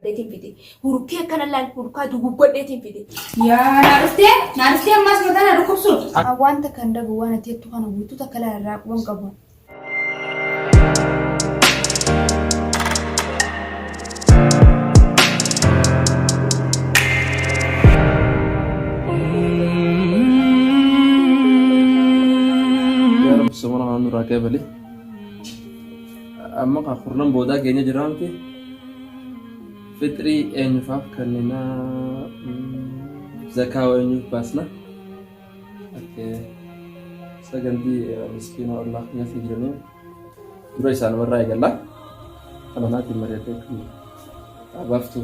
Deetiin fide hurkee akkana laal hurkaa dugubboo deetiin fide yaa naaristee ammas mataan dhukkubsu wanta kan dagu waan ati jettu kana guutuuta kala irraa quban qabu يا رب سبحانه وتعالى راكب لي أما قرنم بودا كينيا جرامتي فطري إنفاق كننا زكاة وإنف باسنا أوكي سجندي مسكين الله ياسي جرني دروي سال مرة يجلا أنا ناتي مريتك أبافتو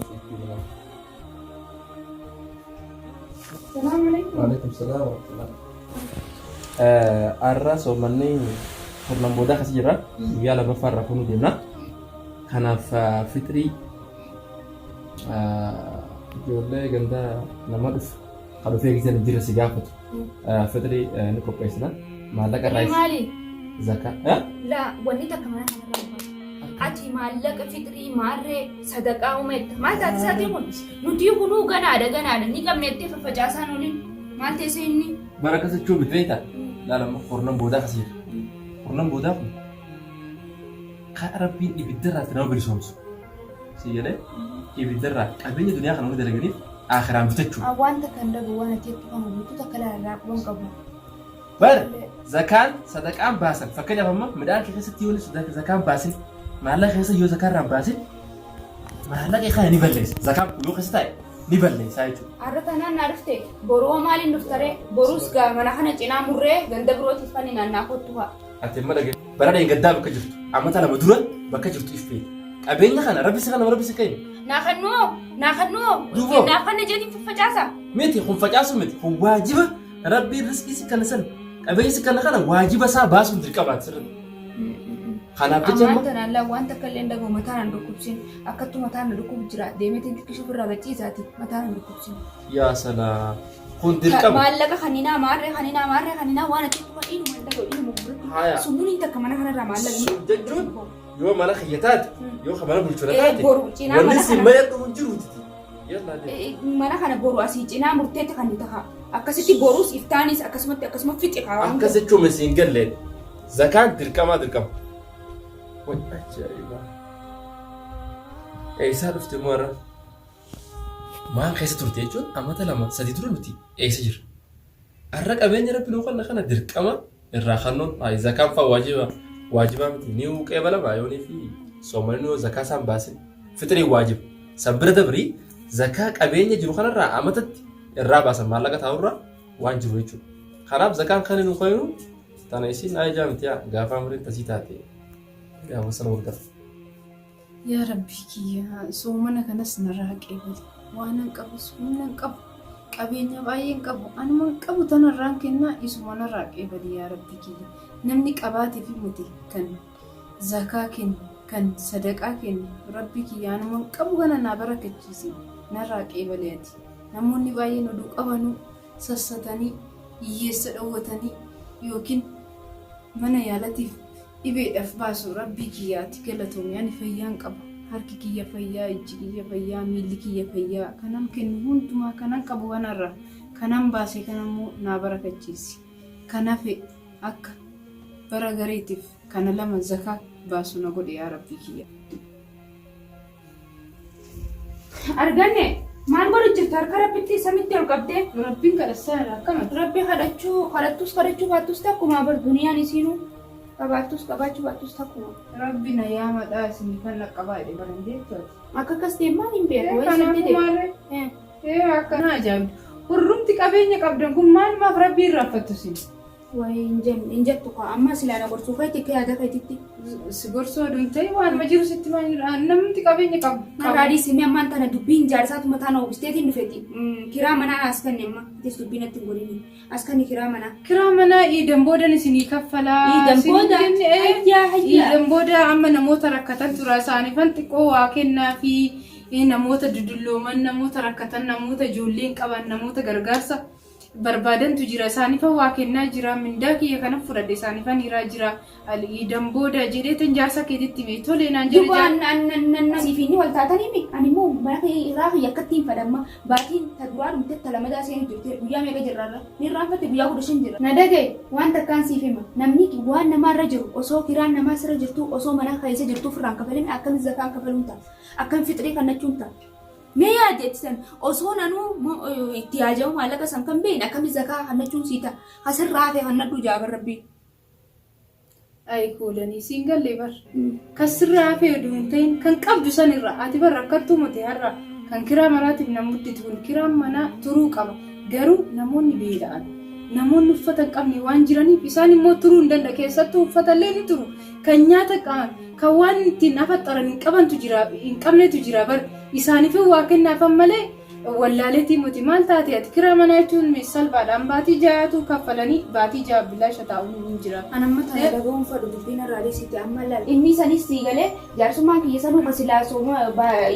السلام عليكم وعليكم السلام ورحمة الله الرأس ومني قرنم بودا خسيرة يلا بفرق كونو دينا كان فطري ijoollee gandaa nama dhufu kan dhufee gisan jira si gaafatu fedrii ni qopheessina maallaqa irraa maali zakaa la wanni takka mana kanarraa ati maallaqa fitrii maarree sadaqaa uumetta maal taate isaatii kun nuti kunuu ganaadha ni qabneettee faffacaasaa nuliin maal teessee inni bara kasachuu bitreeta laalama qornan boodaa kasiira qornan boodaa kun kan rabbiin ibiddarraatti nama bilisoomsu si jedhee ibiddarraa qabeenya duniyaa kana hundi dalaganiif akhiraan bitachuu wanta kan dagu waan ati jettu kana guutuuta kala irraa quban qabu bar zakaan sadaqaan baasan fakkeenyaaf amma midhaan keessatti yoo zakaan baasin maallaqa keessa yoo zakaan irraa baasin maallaqa kana ni balleessa zakaan yoo keessa taa'e ni balleessa jechuudha. Har'a tanaan naa dhufte boruu maaliin dhuftaree boruus gaa mana kana cinaa murree ganda birootiif kan naannaa kottu haa. Ati amma dhagee bara gaddaa bakka jirtu ammata lama dura bakka jirtu ifee qabeenya kana rabbisi kana rabbisi ka'e. Naafannoo naafanne jeetiin facaasa. Miti kun facaasu miti kun waajiba rabbiin riskii si kana san qabeenya si kana waajiba isaa baasuun dirqabaat sirriidha. Kanaaf jecha amma tanaan wanta kallee ndagoo mataan dhukkubsin akkattu mataan dhukkub jira deemeetiin xiqqishu birraa baciisaati mataan dhukkubsin. Yaa salaa kun dirqama. Maallaqa kaninaa waan ati kuma dhiinu maallaqa dhiinu mugurri. Sumuun takka mana kanarraa maallaqa. Jechuun yoo mana khiyyataati yoo mana bulchura taate boru cinaa mana wanni si maya dhuun jiruuti. Mana kana boru asii cinaa murteetti kan ta'a akkasitti boruus iftaanis akkasuma fixe kaawwan. Akkasitti misiin galleen zakaan dirqama. Wai ajaa'iba. Eessaa dhufte moora maan keessa turte jechuun ammata lama sadii tura nuti eessa jira. Har'a qabeenya rabbi nuu kana dirqama irraa kannoon zakaan fa'aa waajibaa miti ni qeebala baayoonii fi soomanii zakaa isaan baasin fitrii waajiba. Sabbira dabrii zakaa qabeenya jiru kanarraa amatatti irraa baasan maallaqa taa'urraa waan jiru jechuudha. Kanaaf zakaan kan nu koynu tana isin ajaa miti gaafa amriin tasii taate. يا وصل وقدر يا ربي كيا سومنا كناس نراقي وانا نقب قبينا باين قب انا من قب تنرانكنا يسمونا راقي بدي يا ربي كيا نمني قباتي في متي كان زكاكن كان صدقاكن ربي كيا انا من قب غنا نبركتشي نراقي بلياتي نموني باين ودو قبانو سستاني يسدوتني يوكن من يا لطيف إبي أفباسو ربي كياتي كلتهم يعني فيان قبو هركي كيا فيا إجي كيا فيا ميلي كيا فيا كنام كنهون تما كنام قبو غنرا كنام باسي كنامو نابركة جيسي كنافي أكا برغريتف كان لما زكاة باسو نقول يا ربي كيا أرغاني maan godhu harka rabbitti samitti ol qabdee rabbiin kadhassaadha akkama rabbi kadhachuu baattus takkuma bar duniyaan isiinuu qabaattus qabaachuu baattus takkuma rabbi na yaamadhaa isinii kan qabaadhe baran jechuudha akka akkas deemaan hin beeku akkana ajaa'ibdu hurrumti qabeenya qabdan kun maaliif rabbii irraanfattu isin hin jettu amma silaana gorsuu fayyiti akka yaada fayyititti si gorsoo aduun ta'e waanuma jiru sitti namni qabeenya qabu. Nagaadii simee ammaan tana dubbiin jaarsaatu mataa na ofisteetiin dhufeeti kiraa manaa as kanne amma itis dubbiin natti hin godhini as kanne kiraa manaa. Kiraa manaa iidan boodan isinii kaffalaa. Iidan booda amma namoota rakkatan tura isaaniifan xiqqoo waa kennaa fi namoota dudullooman namoota rakkatan namoota ijoolleen qaban namoota gargaarsa barbaadantu jira isaanii fa waa kennaa jira mindaa kiyya kana fudhadhe isaanii fa niraa jira dambooda jedhee tan jaarsa keetitti mee tolee naan jedhe jaan siifini wal taatanii mi ani moo mana irraa fi akkattiin fadamma baatiin taduraa dhumte talamadaa seen jirte guyyaa meeqa jirraarra ni raafate guyyaa 15 jira na dhagaye waan takkaan siifima namni waan namaarra jiru osoo kiraan namaa sirra jirtu osoo mana keessa jirtu firraan kafaleen akkam zakaan kafaluun ta'a akkam fixrii kannachuun ta'a mee yaadeettisan osoo nanuu itti yaajamu maallaqa san kan beekne akkami zakaa kannachuun siita asirraa hafe kannadhu jaabar rabbii. Ay kuulanii siin gallee bar kasirraa hafe duunteen kan qabdu sanirra ati bar rakkattuu mate har'a kan kiraa maraatiif namudditu kun kiraan manaa turuu qaba garuu namoonni beela'an namoonni uffata hin qabne waan jiraniif isaan immoo turuu hin danda'a keessattuu uffata illee ni turu kan nyaata qaban kan waan ittiin afaxaran hin qabantu jira hin qabnetu jira bar isaaniif waa kennaafan malee wallaaleetii muti maal taate ati kiraa manaa jechuun salphaadhaan baatii jaatu kaffalanii baatii jaa bilaasha taa'uun hin jira. Anamma tana dhagahuun fadhu dubbiin irraalee sitti amma laal inni sanis siigalee jaarsummaan kiyya sanuu basilaa sooma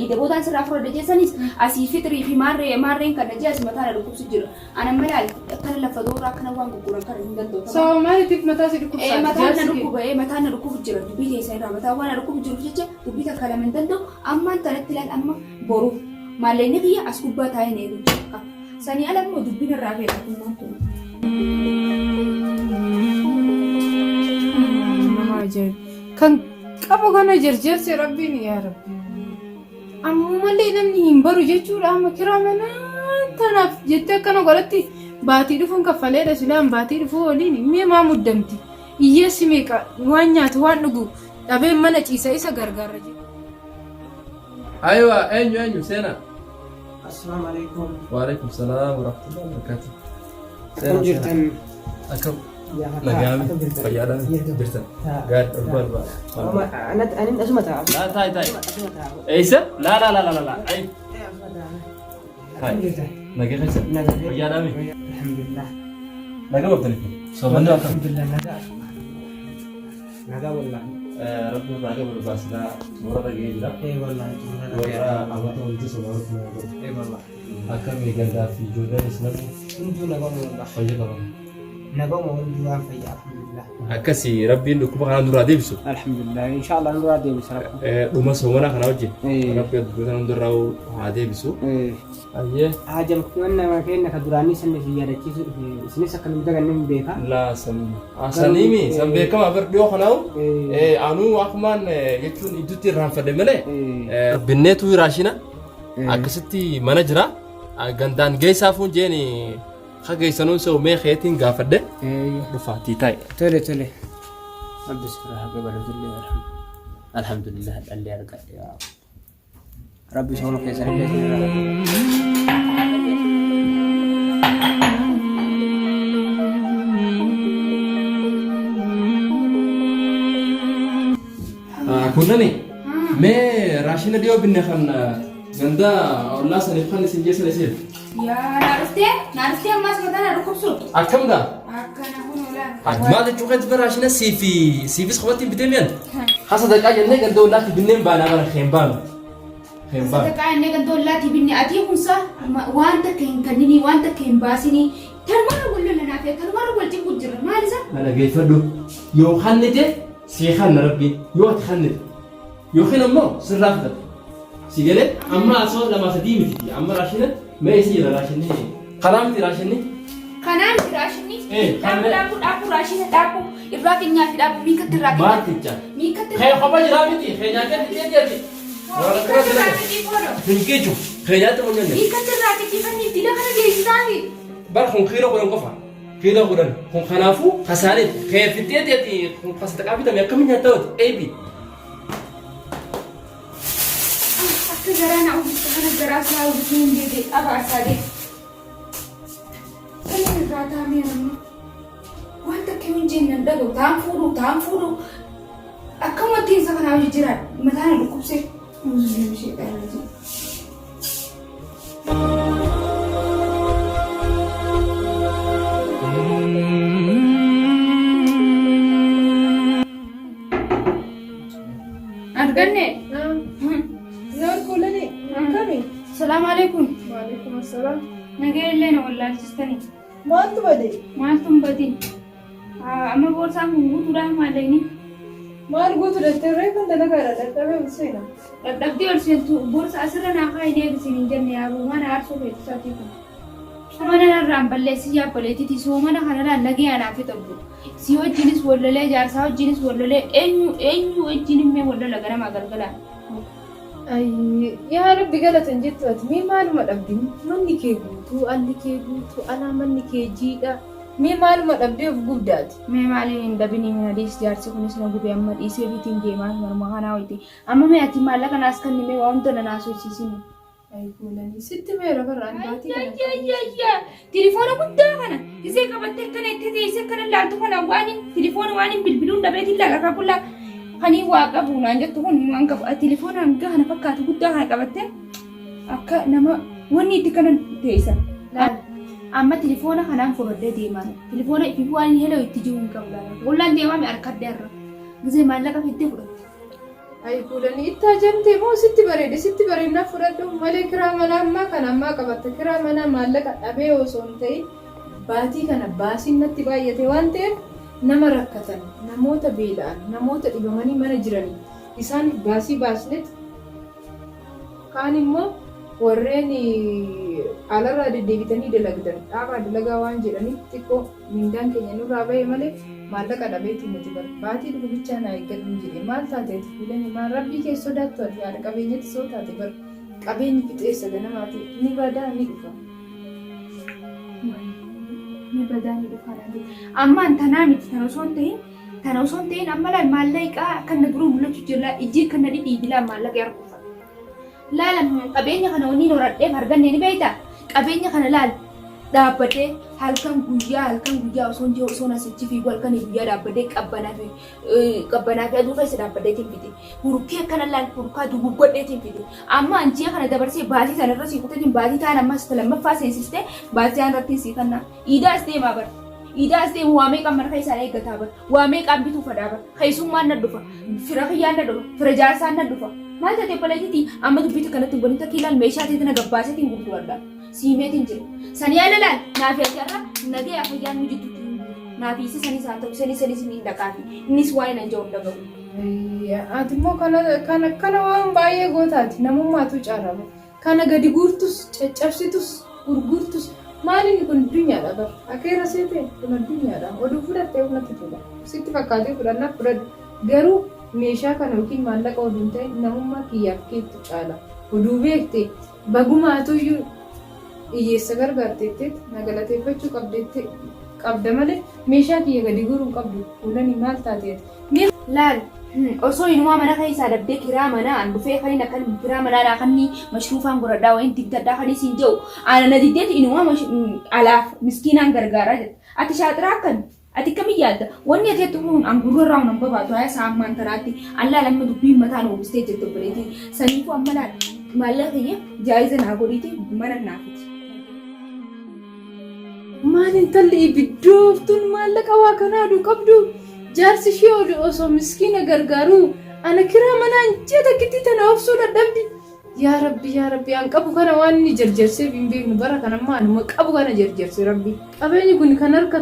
idabootaan sirraa fudhadhe jeessanis asii fixrii fi maarreen kana jee asii mataa na dhukkubsu jira. Anamma laal akkana lafa doorraa akkana waan gurguran kana hin danda'u. Sababa maaliitiif mataa si dhukkubsaa? Mataan na dhukkubu jira dubbii keessa irraa mataa waan na dhukkubu jiru jecha dubbii takka lama hin danda'u ammaan tanatti laal amma boruuf. Maalleen kiyya as gubbaa taa'ee neeru jira. Sanii ala immoo dubbiin irraa fayyadamuun turu. Nama ajaa'iba. Kan qabu kana jarjarse rabbiin yaa rabbi. Amma malee namni hin baru jechuudha amma kiraa manaa tanaaf jettee akkana godhatti baatii dhufuun kaffaleedha silaan baatii dhufuu waliin mee maa muddamti. Iyyeessi meeqa waan nyaatu waan dhugu dhabeen mana ciisa isa gargaara jedhu. ايوه انيو سينا السلام عليكم. وعليكم السلام ورحمه الله وبركاته. كم جرتن؟ أكم نجامي فيادا جرتن قاعد أقول أنا أسمتها. لا تاي إيش لا لا لا لا لا أي كم جرتن؟ نجي خير فيادا مي الحمد لله. نجا بتلفي سومنا الحمد لله نجا والله. ربنا نجا بالباسنا مرة جيدا. إيه والله. ورا أبغى أنت سومنا. إيه والله. أكم يجدا في جودة اسمه. كنتو نجا والله. فيادا. نجا والله فيا الحمد لله. أكسي ربي إنه كم خلنا نرى ديبسو. الحمد لله إن شاء الله نرى ديبسو. دوما سومنا خلنا وجه. إيه. ربي يدبرنا ندراو هاديبسو. إيه. أيه. هاجم كنا ما كنا كدراني سنة في يارا كيسو سنة سكان مدة كنا بيكا. لا سنيمي سن بيكا ما برديو خناو. أنو أكمان يكون يدوتي رانفدة ملء. بنيتو راشينا. أكستي مناجرا. عندان جيسافون جيني. خجيسانون سو مي خيتين غافدة. رفعتي تاي. تولي. أبس فرح قبل الحمد لله اللي أرجع يا ربي سبحانه وتعالى. كنا ني ما راشينا ديو بنخن غندا الله سنفخن سنجي سلسل يا نارستي أما سمعنا ركوبسو أكم دا أكنا هون ولا ما تشوف أنت براشينا سيفي سخواتي بدمين خاصة دقائق إنك غندا ولا تبنين بانا غير خيمبان صدقاء إنك دولا تبني أتي خنسا وانت كين كنني وانت كين باسني ترمر ولا لنا في ترمر ولا تقول جرا ما لزا أنا جاي فردو يو خنته سيخن ربي يو تخنت يو خن أمه سرافة سيجلة أما أصلا لما تديمي تدي أما راشنة ما يصير راشنة خرامتي راشنة خنام راشني إيه دابو راشنة دابو إبراك إنيا في دابو ميكت راكي ما تجا ميكت خير خبر جرامتي خير جاكت تيجي Finkeju, kayaknya teman nyanyi. Ikan terrakit ini tidak ada garis tadi. Bar khungkiro kurang kofa, kira kurang khungkanafu, khasarit, kayak fitiat ya ti khungkas tak abi tapi kami nyata tuh, ebi. Aku jarang nak ubah karena geras lah ubah ini jadi apa asal ini kata miram. Wanta kemudian nanda do tamfuru. Aku mati sekarang aja jiran, mana ada kup sih. Muslim sih kan aja. Argane. Yar kolani kami. Assalamualaikum. Waalaikumsalam. Nagelle na wallahi sistani. Maaltu bade? Maaltu badin? Amma boorsaa guutuudhaan maalleeni? Maal guutu datteerree kan dalagaadha dadhabee ulseena. Dadhabdee ol seentu boorsa asirra naa kaa hin eegisiin hin jenne yaabuu mana aarsoo feetisaatii kun. Mana narraan balleessi yaabaleetiti soomana kanarraan nagee anaaf ta'u. Si wajjinis wallolee jaarsaa wajjinis wallolee eenyu wajjin himmee wallola ganama galgalaan. Yaa Rabbi galatan jettu ati mee maaluma dhabdi? Manni kee guutuu, alli kee guutuu, alaa manni kee jiidha. Mee maaluma dhabdee of guddaati? Mee maaliin hin dhabini mina dhiis jaarsi kunis na gubee amma dhiisee bitiin deemaa marma kanaa wayiiti. Amma mee ati maallaqa naas kan nimee waa hunda na naasosiisini. Kuulanii sitti meera barraan baatii kana. Tilifoona guddaa kana isee qabattee kana itti teessee kana laaltu kana waan tilifoona waan bilbiluun dhabeetiin laalakaa bullaa kanii waa qabu naan jettu kun waan qabu tilifoona hanga kana fakkaatu guddaa kana qabattee akka nama wanni itti kana teessan. Amma tilifoona kanaan fudhadhee deemaa tilifoona ifi waan heloo itti jiru hin qabu laala wallaan deemame harkadde irra gisee maallaqa fiddee fudhatte. Kuulanii itti ajamtee moo sitti bareedna fudhadhu malee kiraa manaa ammaa kana ammaa qabatta kiraa manaa maallaqa dhabee osoo hin ta'in baatii kana baasiin natti baay'ate waan ta'eef nama rakkatan namoota beela'an namoota dhibamanii mana jiranii isaan baasii baasnetti kaan immoo warreen alarraa deddeebitanii dalagdan dhaabaa dalagaa waan jedhaniif xiqqoo mindaan keenya nurraa bahee malee maallaqa dhabeetii nuti baatii dhufu bichaa naa eeggadhu jedhee maal taateeti fuudhanii maal rabbii kee sodaattu ati yaada qabeenyatti soo taate bar qabeenyi fixeessa ganamaati ni badaa ni dhufa. Ni badaa ni dhufa laatee ammaan tanaa miti tana osoo hin ta'in amma laal maallaqaa akka na duruu mul'achuu jira ijji akka na dhidhiibilaan maallaqa yarkuufa. Laala qabeenya kana waliin horadheef arganne ni beekta qabeenya kana laal dhaabbatee halkan guyyaa osoo nasichi fiigu halkan guyyaa dhaabbatee qabbanaa fi aduu keessa dhaabbateetiin fide hurukkee akkana laal hurukkaa duguggodheetiin fide amma anji'a kana dabarsee baatii sanarra sii kutatiin baatii ta'an ammas lammaffaa seensistee baatii ta'an irratti sii kannaa iidaas deemaa bara iidaas deemu waa meeqaan mana keessaa eeggataa bara waa meeqaan bituu fadaa bara keessummaan na dhufa fira kiyyaan na dhufa fira jaarsaan na dhufa. Maal ta'e paleetiti amma dubbita kanatti walitti kiilaan meeshaa ta'e kana gabbaaseetiin gurguruu adda siimeetiin jira sanii yaala laal naafi ajarra nagee afayyaan hojjetutti naafi isa sanis haa ta'u sanis ni dhaqaafi innis waa'ee nan jiru dhagahu. Ati immoo kana waan baay'ee gootaati namummaatu caarama kana gadi guurtus caccabsitus gurgurtus maaliin kun addunyaadha bara akeera seetee kun addunyaadha oduu fudhattee humnatti tola sitti fakkaatee fudhannaaf fudhadhu garuu. Meeshaa kana yookiin maallaqa oduun ta'e namummaa kiyyaaf keettu caala. Oduu beekte bagumaatuyyuu hiyyeessa gargaarteetti nagalateeffachuu qabda malee meeshaa kiyya gadi guuruun qabdu fuulanii maal taateeti. Laal osoo inumaa mana keessaa dabdee kiraa manaa an dhufee kan akka kiraa manaa naakanni mashruufaan godhadhaa wayin dibdadhaa kan isin jiru aanana diddeeti inumaa alaaf miskiinaan gargaaraa jira. Ati shaaxiraa akkami? Ati kami yaadda wanni ati jettu kun angurra irraa nama babaatu haa saammaan tanaatti allaa lamma dubbii mataan oomistee jettu bireetiin saniifuu amma laal maallaqa kiyya jaayiza naa godhiitii mana naafiti. Maal intalli ibiddooftuun maallaqa waa kanaa aduu qabdu jaarsi ishee osoo miskiina gargaaru ana kiraa manaa jeeta gitti tana obsuu dadhabdi. Yaa Rabbi an qabu kana waan inni jarjarseef hin beeknu bara kanammaa anuma qabu kana jarjarse Rabbi. Qabeenyi kun kan harka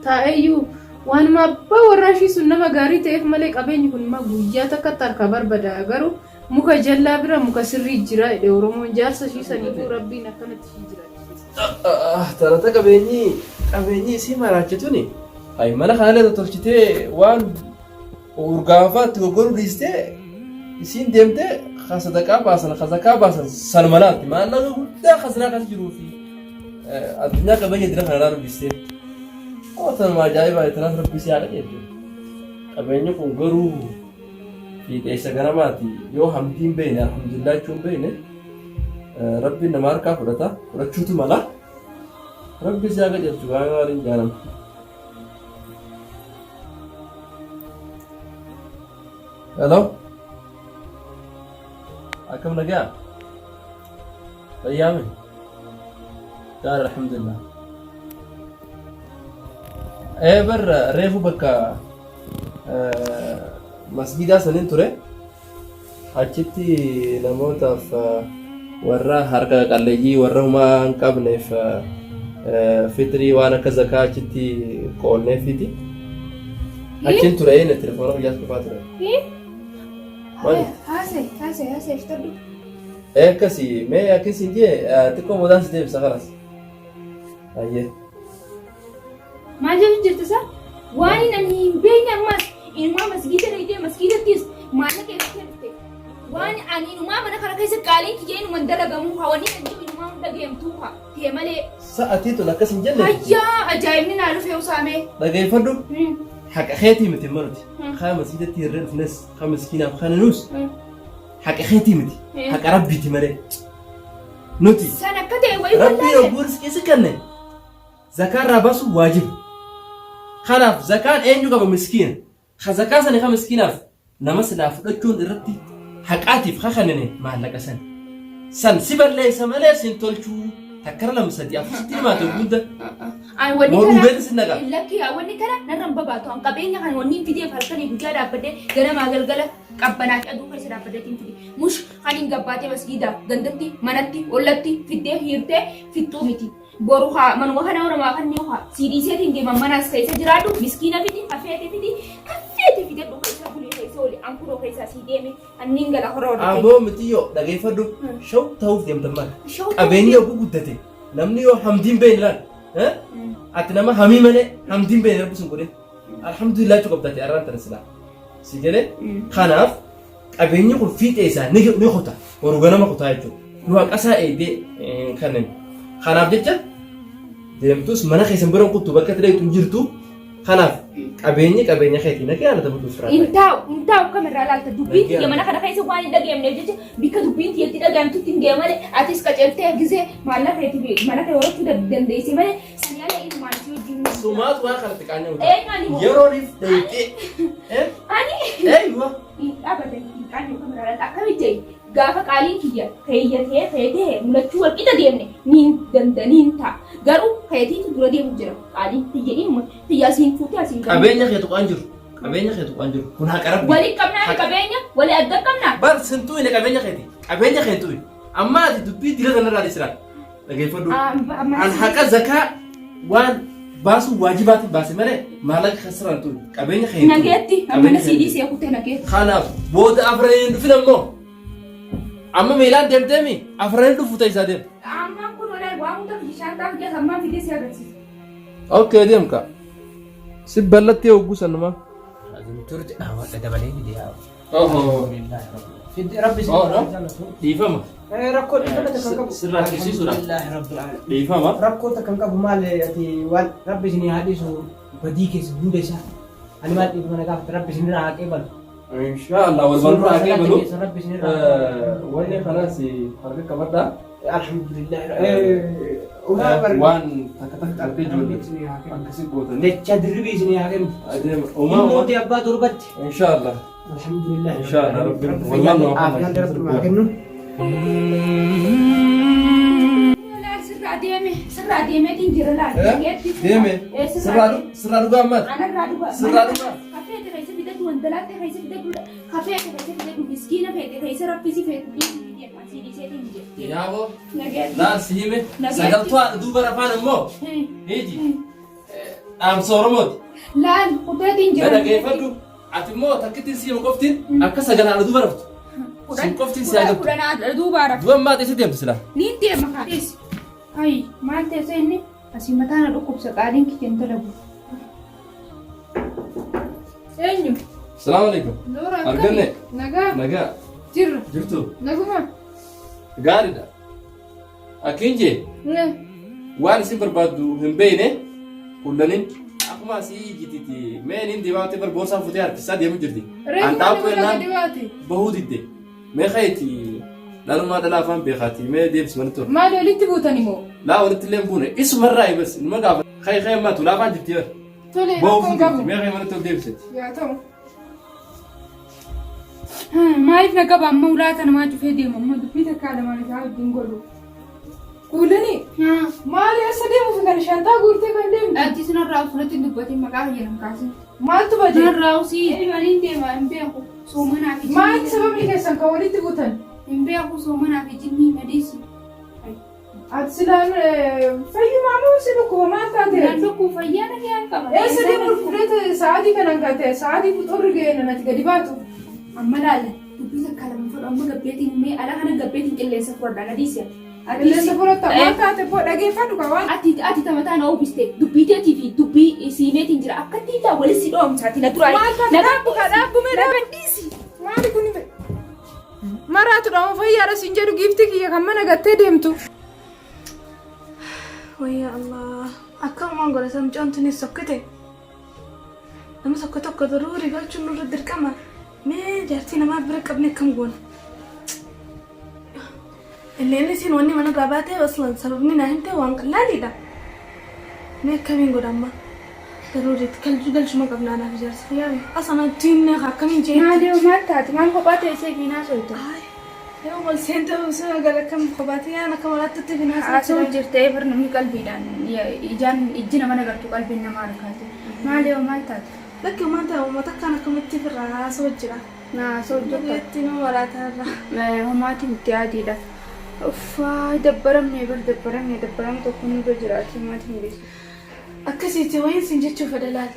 taa'eeyyuu waanuma abbaa warraa ishii sun nama gaarii ta'eef malee qabeenyi kun immoo guyyaa takkatti harka barbada garuu muka jallaa bira muka sirrii jira jedhe Oromoon jaarsa ishii saniifuu Rabbiin akkanatti ishii jira. Tarata qabeenyi isii maraachituuni mana haala tolchitee waan urgaafaatti goggoruu dhiistee isiin deemtee sadaqaa baasan salmanaatti maallaqa guddaa khasnaa kan jiruu fi addunyaa qabeenya dira kana dubbistee ootan ajaa'ibaa itanaas rabbisee haadha jechuudha. Qabeenyi kun garuu fiixeessa ganamaati yoo hamdiin beekne alhamdulillah jechuun beekne rabbiin nama harkaa fudhachuutu mala rabbisee haadha jechuudha waan maaliin jaalama. Hello. Akkam nagaa? Fayyaame? Gaara alhamdulillah. Barra reefu bakka masgidaa saniin ture achitti namootaaf warra harka qalleeyyii warra humaa hin qabneef fitrii waan akka zakaa achitti qoonnee fiti. Achiin ture inni telefoona guyyaas dhufaa ture. Haasee iftadhu. Akkasii mee akkasii jee xiqqoo boodaan si deebisa kanas. Ayyee. Maal jedhu jirtu isaa? Waan inni hin beekne ammas ilmaa masgiida dhaqee masgiidattis maallaqa keessatti dhufte. Waan ani ilmaa mana kana keessa qaaliin kiyyee ilmaan dalagamu hawanii kan jiru ilmaa hunda geemtuu haa ta'e malee. Sa'aatii tun akkas hin jenne. Ayyaa ajaa'ibni naa dhufee usaamee. Dhageeffadhu. Haqa keetii miti maluti. Kaa masgiidatti irra dhufnes kaa miskiinaaf kananuus. Haqa keetii miti. Haqa rabbiiti malee. Nuti. San akka ta'e wayii wallaalee. Rabbii yogguu riskii kanne. Zakaan irraa baasuun waajiba. Kanaaf zakaan eenyu qaba miskiina. Ha zakaa sani ka miskiinaaf nama silaa fudhachuun irratti haqaatiif kakannine maallaqa san. San si balleessa malee sin tolchuu takkara lama sadii afursitti himaate gudda. Mooduu beeku sin naqa. Lakkii wanni kana narraan babaatu an qabeenya kan wanni fideef halkanii guyyaa dhaabbadee ganamaa galgala qabbanaa fi aduu keessa dhaabbadee fide. Mush kan hin gabbaatee masgiidaa gandatti manatti ollatti fiddee hiirtee fixxuu miti. Boru haa manuma kana nama kan ni haa sidiiseetiin geemman manas keessa jiraatu miskiina fidi kafeete fidi dhuguu keessa bulee keessa oli ankuroo keessa sii deeme anniin gala horoo dhufee. Aboo miti yoo dhageeffadhu shaw ta'uuf deemtan maal qabeenya yoo guddate namni yoo hamdiin beeyin laal ati nama hamii malee hamdiin beeyin rabbi sun godhe alhamdulillah tu qabdate arraan tana silaa si jedhe kanaaf qabeenyi kun fiixee isaa ni kuta waruu ganama kutaa jechuudha nu haqasaa eegdee kannen. Kanaaf jecha deemtus mana keessan bira kuttu bakka ta'etu jirtu kanaaf qabeenya keetii nagee ala taphatu fira. Intaa'u kamirraa laalta dubbiin kiyya mana kana keessa waan hin dhageenyeef jecha bikka dubbiin kiyyatti dhagaamtutti hin geemale atis qaceeltee gisee maallaqa keetii mana kee horachuu dandeesse malee sanyaala inni maaltii wajjin. Sumaatu waan kanatti qaanyuu yerooniif deemtee. Ani. Eeyyuwa. Dhaabbatee qaanyuu kamirraa laalta akkamitti gaafa qaaliin kiyya feetee mul'achuu walqixa deemne niin dandaniin ta'a. Garuu feetiitu dura deemu jira. Qaaliin xiyyaa siin fuutee asiin galu. Qabeenya keetu qaan jiru. Kun haqa rabbi. Walii qabnaa qabeenya walii adda qabnaa. Bar sintuu inni qabeenya keeti. Qabeenya keetu. Amma ati dubbii dila kanarraa dhisiraan. Dhageeffadhu. An haqa zakaa waan baasuu waajibaatiin baase malee maallaqa keessaraan tuuri. Qabeenya keetu. Nageetti amma siidii see kutee nageetti. Kanaaf booda afraniin dhufin ammoo. Amma miilaan deemteemi afraniin dhufu ta'e isaa deema. Amma kun walaal waan hunda bishaan taa'u keessa ammaa fidee si agarsiisa. Okay deemka. Si bal'attee hogguu sanuma. Turte awwaadha dabalee ni deemaa. Rabbi si dhiifama. Rakkoo dhiifama kan qabu. Sirraa kisiisuudha. Dhiifama. Rakkoo kan qabu maal ati waan rabbi isin haadhisu badii keessa hunda isaa. Ani maal dhiifama nagaaf rabbi isin irraa haqee balu. Inshallah wal barru haqee balu. Wanni kanaas harka qabadha. Alhamdulillah. Waan takka qalbii ijoollee akkasii gootan. Lecha dirribii isin haqeen. Mootii abbaa torbatti. Inshallah. Alhamdulillah. Inshallah rabbi wallaan noo kennu. Sirraa deemeetiin jira laal. Deeme. Sirraa dhugaa ammaati. Anarraa dhugaa. Sirraa dhugaa. Kafeete keessa fidadhu wantalaatti keessa fidadhu kafeete keessa fidadhu miskiina feete keessa raffisi feetu sidiiseetiin jirti. Yaaboo. Laal si hime. Sagaltuu haadha duuba rafaan immoo. Hiiji. Dhaamsa Oromooti. Laal kuteetiin jira. Dhageeffadhu. Ati immoo takkittiin si hima qoftiin akka sagal haadha duuba raftu. Sin qoftiin si agartu. Kudhan haadha duuba raftu. Duuba ammaa teessee deemtu silaa. Niin deema kaadhees. Ayi maal teessee inni asii mataana dhukkubsa qaaliin kiyyeen dalagu. Eenyu? Salaamu alaikum. Loora Arganne. Nagaa. Nagaa. Jirra. Jirtu. Naguma. Gaariidha. Akkiin jee waan isin barbaaddu hin beekne kullaniin akkuma asii jititi mee niin dibaatee barboorsaa futee harkisaa deemu jirti. An dhaabuu ennaan bahuu didde mee kayeeti dhalumaa dhalaa afaan beekaati mee deebisi walitti ol. Maali walitti buutan immoo? Laa walitti illee hin buune isumarraa ibas nima gaafa kayee ammaatu laafaan jirti bar. Tole Bahuu rakkoon didde qabu. mee kayee walitti ol deebiseti. Yaa ta'u. Maaliif na qaba amma ulaa kana maa cufee deema amma dubbii takkaa lamaan isaa wajjin godhu. Kuulanii maali asa deemuuf kan shantaa guurtee kan deemtu? Ati sinarraa usunatti dubbatiin maqaa fayyadamu kaasin. Maaltu badee? Sinarraa usii waliin deema hin beeku soomanaa fi Maaliif sababni keessan kan walitti buutan? hin beeku soomanaa fi jinnii madeessi. Ati silaan fayyumaa moo si dhukkuba maal taate? Naan dhukkuba fayyaa na kiyaan qaba. Eessa deemu fudhate sa'aatii kanan kate sa'aatii fuxurri ga'e nanatti gadi baatu. Amma laala dubbii takka lama fudhu amma gabbeetiin mee ala kana gabbeetiin qilleensa fudhaa nadiisi. Qilleensa fudhatta maal taate boo dhageeffadhu qaba. Ati tamataa na uffiste dubbii teetii fi dubbii siimeetiin jira akka tiitaa walitti dhoomsaati na duraa. Maal taate dhaabbume dhaabadhiisi. Maali kun maraatu dhaama fayyaadha siin jedhu giiftii kiyya kan mana gattee deemtu. Wayyaa Allah akkasumaan godhatan mucaan tunis sokkate nama tokko tokko daruurii galchuun nurra dirqama mee jaartii namaa bira qabne akkam goona illee isiin wanni mana irraa baatee oslan sababni naa himte waan qallaaliidha mee akkamiin godha amma daruuriitti galchuma qabnaa naaf jaarsa yaami asana diinne akkamiin jee Maaliif maal taate maal kophaa teessee fi naa soolta. yoo wal seente osoo gara akkam kophaatee yaan akka walaatti finaa Haasoo jirtee bir namni qalbiidhaan ijji nama nagartu qalbiin nama harkaate. Maaliif maal taate? lakki maanta uummata akkaan akkamitti firraa haasoo jira Haasoo jirta. Dureetti nu walaatarra. Homaatiin itti adiidha. Uffaa dabbaramne dabbaramne tokko nurra jiraati maatiin beeku. Akkasitti wayin sin jechuuf adalaal.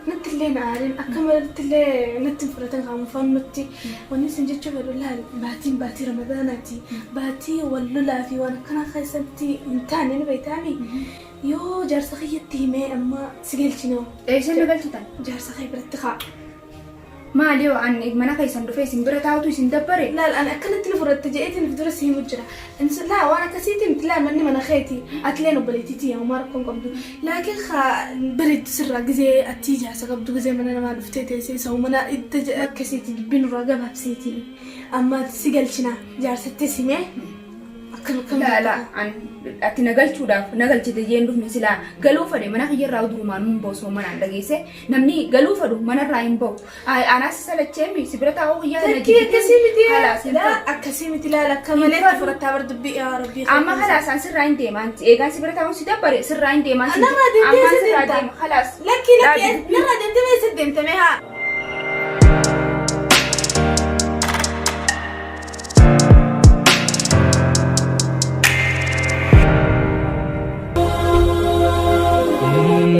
Natti illee na aariin akka malatti illee natti hin fudhatan qaamufaan nutti wanni sin jechuuf adalaal baatii ramadaanaati baatii wal lolaa fi waan akkana keessatti hin taane ni beektaami. Yoo jaarsa kiyyatti himee amma si galchinoo. Eessa na galchitan? Jaarsa kiyya biratti kaa. Maaliif ani mana keessan dhufee isin bira taa'utu isin dabbare? Laal ani akkanatti ni fudhatte jedheetiin fudura si himu jira. Insi laa waan akkasiitiin miti laa manni mana keeti atilee obboleettiitii yaa umaa rakkoon qabdu. Laakiin haa bareeddu sirraa gizee ati ijaarsa qabdu gizee mana namaa dhuftee teessee isa mana itti akkasiitii dubbiin irraa gabaabseetii. Amma si galchina jaarsatti simee. Laala ati nagalchuudhaaf nagalchite jeen dhufne silaa galuu fedhe mana kiyyarraa udurumaan hin boosoo manaan dhageesse namni galuu fedhu manarraa hin bahu. Anaas salacheemi si bira taa'uu kiyyaa na Akkasii akkasii miti laala akka malee itti fudhataa bar dubbii yaa rabbii. Amma halaasaan sirraa hin deemaan eegaan si bira taa'uun si dabbare sirraa hin deemaan. Narraa deemtee si deemta. Halaas. Lakki narraa deemtee si deemtamee haa.